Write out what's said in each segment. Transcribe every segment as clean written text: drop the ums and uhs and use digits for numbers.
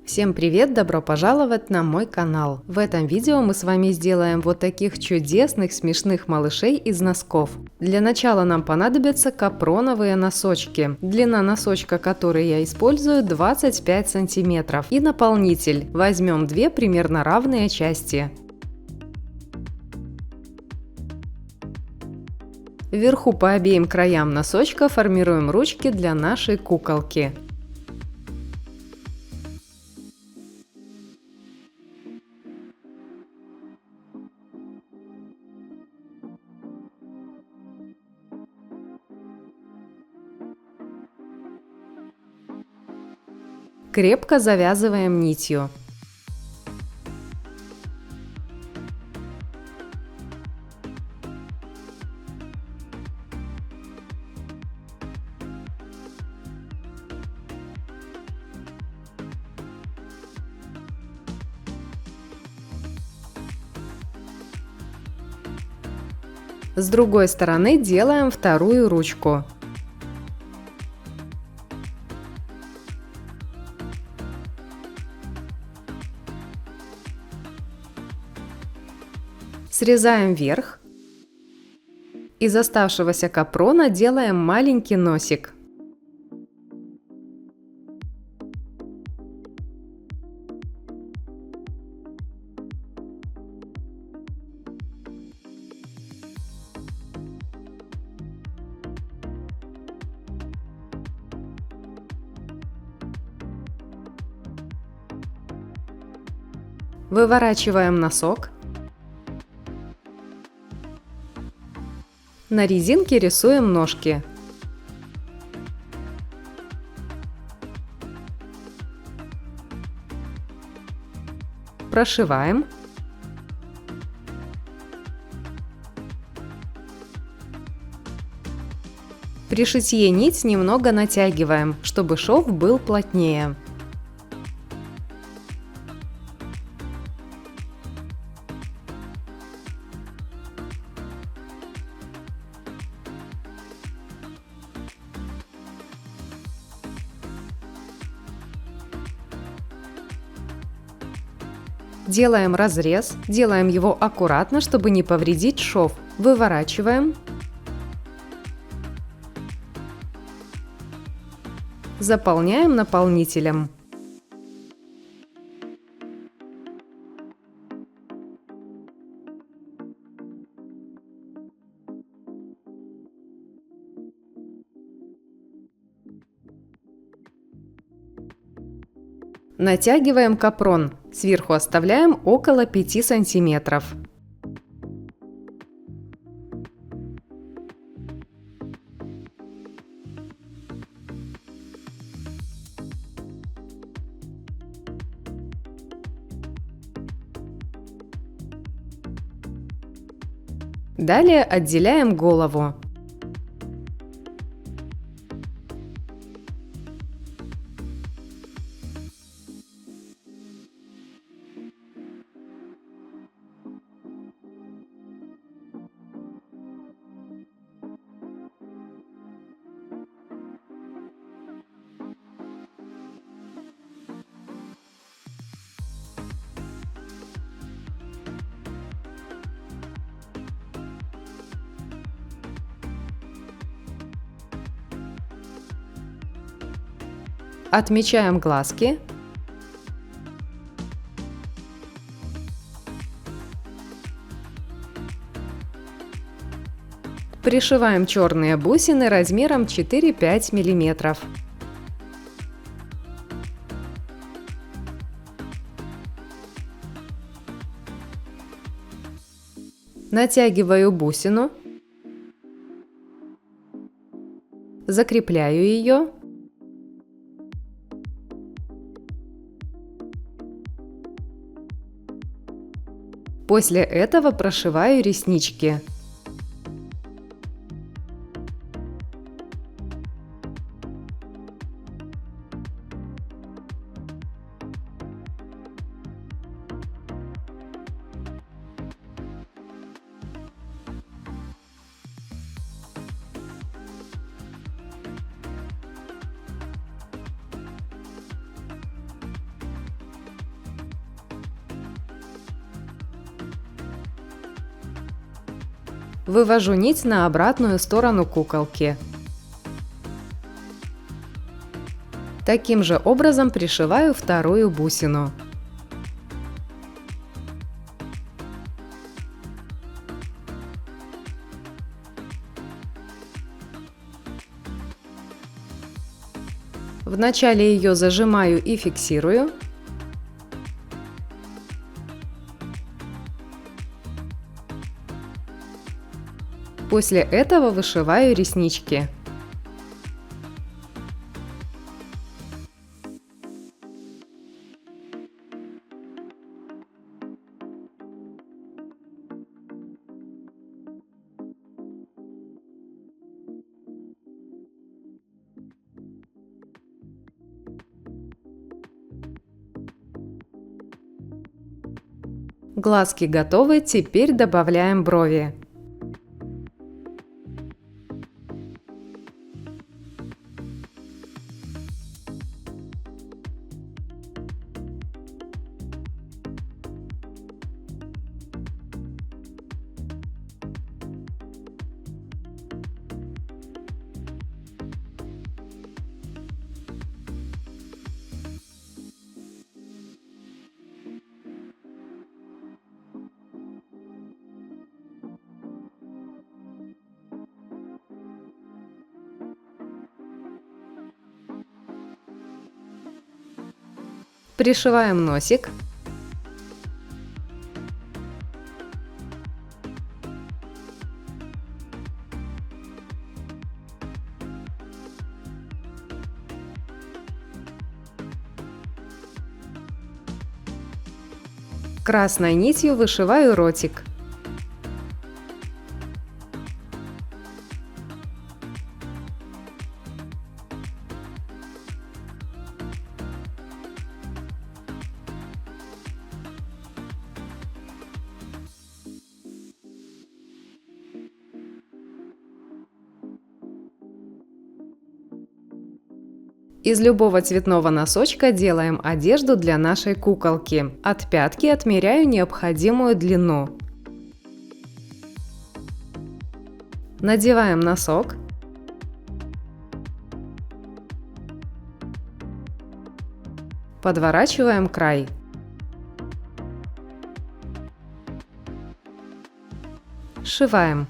Всем привет! Добро пожаловать на мой канал! В этом видео мы с вами сделаем вот таких чудесных смешных малышей из носков. Для начала нам понадобятся капроновые носочки. Длина носочка, который я использую, 25 сантиметров. И наполнитель. Возьмем две примерно равные части. Вверху по обеим краям носочка формируем ручки для нашей куколки. Крепко завязываем нитью. С другой стороны делаем вторую ручку. Срезаем верх. Из оставшегося капрона делаем маленький носик. Выворачиваем носок. На резинке рисуем ножки. Прошиваем. При шитье нить немного натягиваем, чтобы шов был плотнее. Делаем разрез, делаем его аккуратно, чтобы не повредить шов. Выворачиваем. Заполняем наполнителем. Натягиваем капрон. Сверху оставляем около 5 сантиметров. Далее отделяем голову. Отмечаем глазки. Пришиваем черные бусины размером 4-5 мм. Натягиваю бусину. Закрепляю ее. После этого прошиваю реснички. Вывожу нить на обратную сторону куколки. Таким же образом пришиваю вторую бусину. Вначале ее зажимаю и фиксирую. После этого вышиваю реснички. Глазки готовы, теперь добавляем брови. Пришиваем носик. Красной нитью вышиваю ротик. Из любого цветного носочка делаем одежду для нашей куколки. От пятки отмеряю необходимую длину. Надеваем носок. Подворачиваем край. Сшиваем.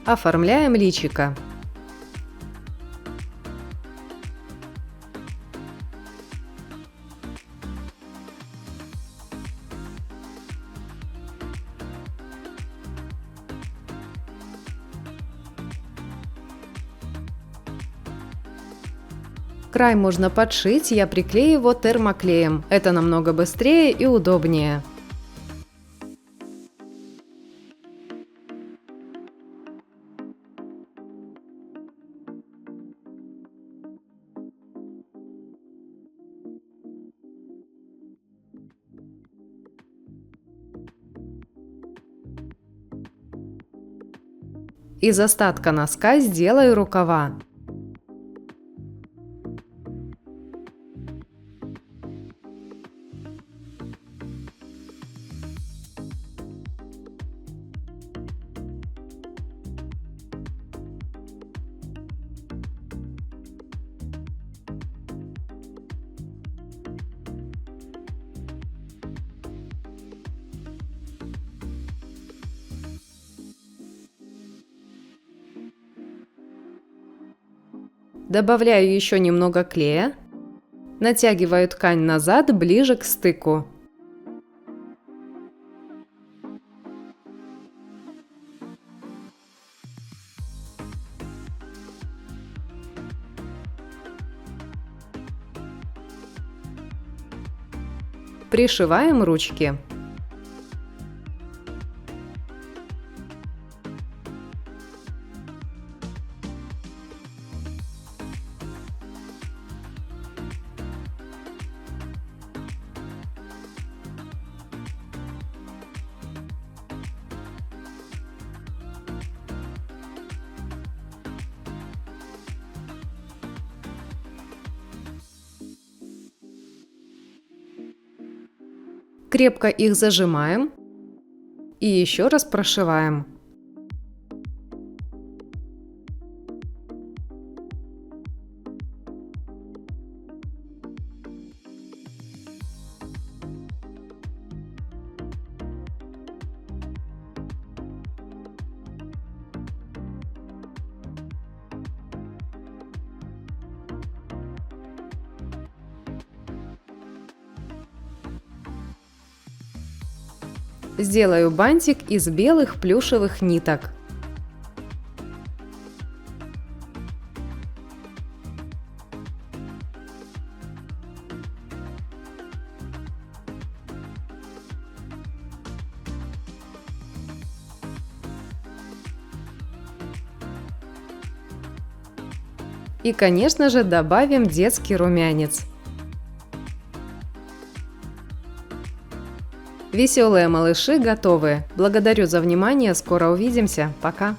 Оформляем личико. Край можно подшить, я приклею его термоклеем. Это намного быстрее и удобнее. Из остатка носка сделаю рукава. Добавляю еще немного клея. Натягиваю ткань назад, ближе к стыку. Пришиваем ручки. Крепко их зажимаем и еще раз прошиваем. Сделаю бантик из белых плюшевых ниток. И, конечно же, добавим детский румянец. Веселые малыши готовы. Благодарю за внимание. Скоро увидимся. Пока.